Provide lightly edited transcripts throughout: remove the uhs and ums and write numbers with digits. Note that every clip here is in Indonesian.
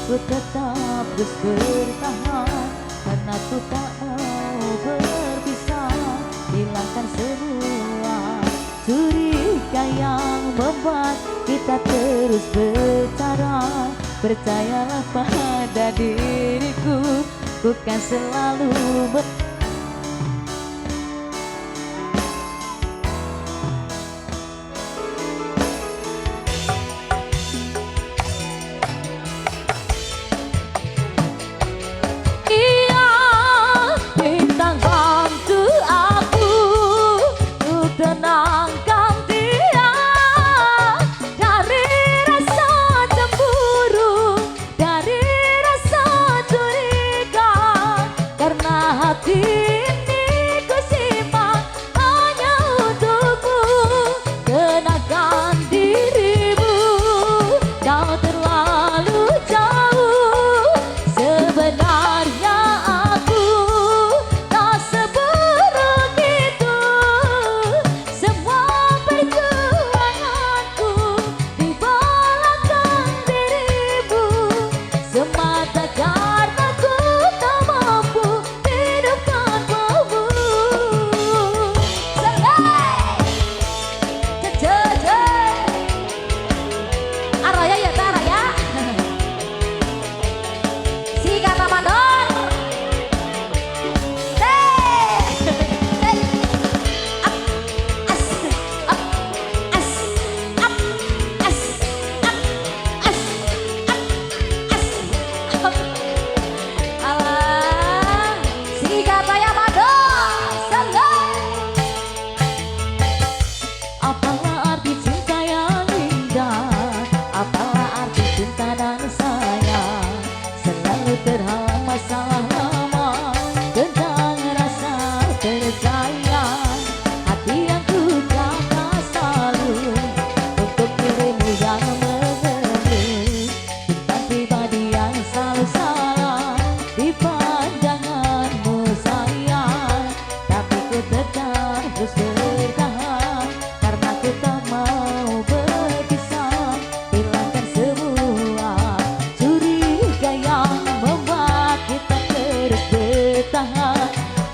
Ku tetap terus bertahan karena ku tak mau berpisah. Hilangkan semua curiga yang membuat kita terus bercara. Percayalah pada diriku, bukan selalu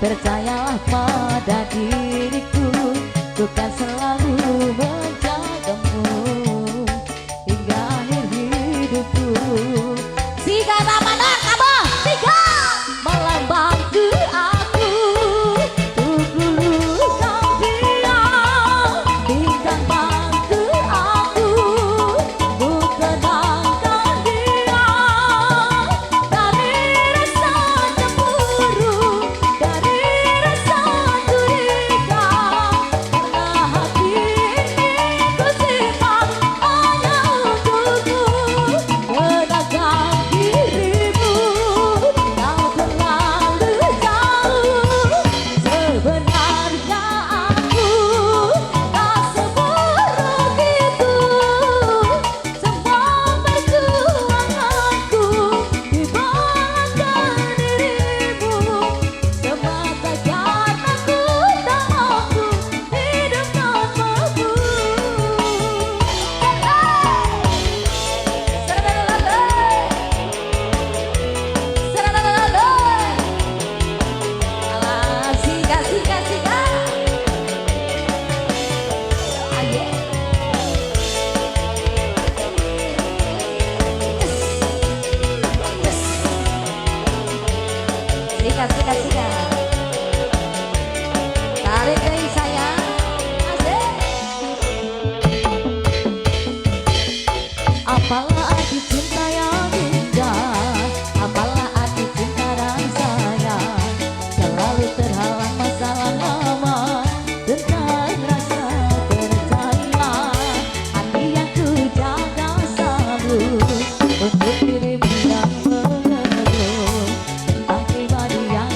percayalah pada diriku, bukan selalu menjagamu hingga akhir hidupku. Si kata mana kamu? Tiga melambang ke aku, untuk lulusan dia bintang bangku aku, untuk tenangkan dia dari rasa cemburu, dari rasa curiga, karena hati ini ku simpan hanya untukmu. Tenangkan dirimu, kau terlalu jauh. Sebenarnya aku tak seburuk itu. Semua perjuanganku dibalaskan dirimu, semata karena ku tak mampu hidup tanpamu. Alah, sika. Aye. Sika. Tarik dari saya. Asik. Apalah arti cinta yang indah, apalah arti cinta dan sayang, selalu terhalang masalah lama tentang rasa percaya. Hati yang ku jaga selalu untuk dirimu yang mengeluh, tentang pribadi yang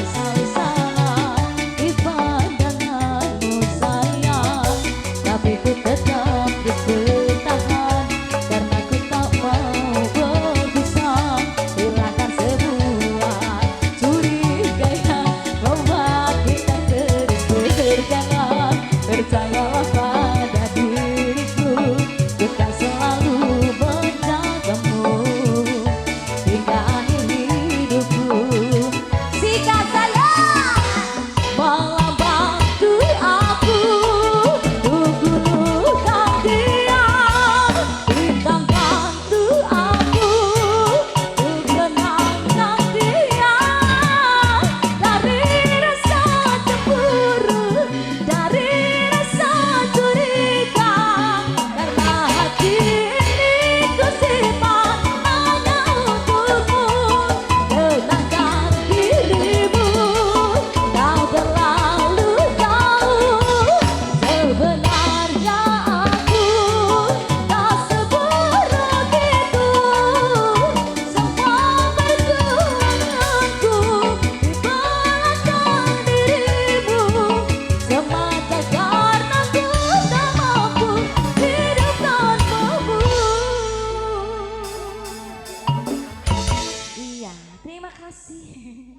kasih.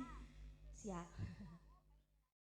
Siap.